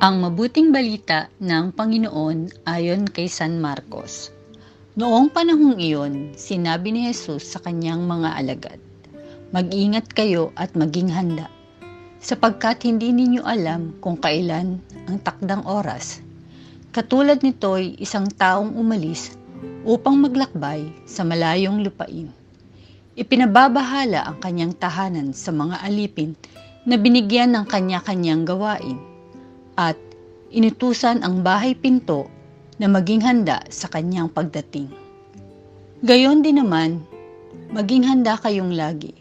Ang mabuting balita ng Panginoon ayon kay San Marcos. Noong panahong iyon, sinabi ni Jesus sa kanyang mga alagad, "Mag-ingat kayo at maging handa, sapagkat hindi ninyo alam kung kailan ang takdang oras." Katulad nito'y isang taong umalis upang maglakbay sa malayong lupain. Ipinababahala ang kanyang tahanan sa mga alipin na binigyan ng kanya-kanyang gawain, at inutusan ang bahay pinto na maging handa sa kanyang pagdating. Gayon din naman, maging handa kayong lagi,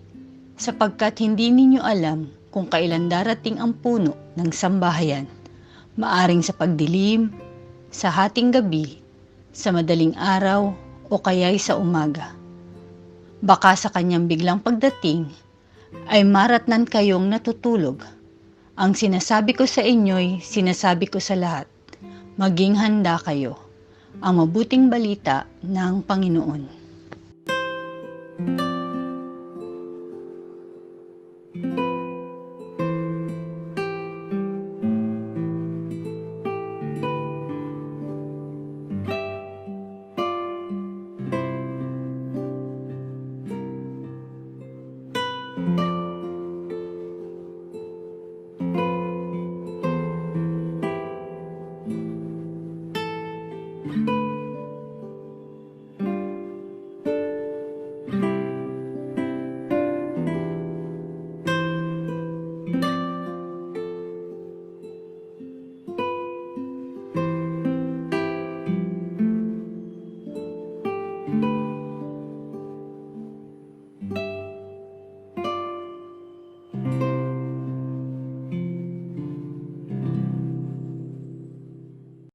sapagkat hindi ninyo alam kung kailan darating ang puno ng sambahayan, maaring sa pagdilim, sa hating gabi, sa madaling araw, o kaya'y sa umaga. Baka sa kanyang biglang pagdating ay maratnan kayong natutulog. Ang sinasabi ko sa inyo'y sinasabi ko sa lahat, maging handa kayo. Ang mabuting balita ng Panginoon.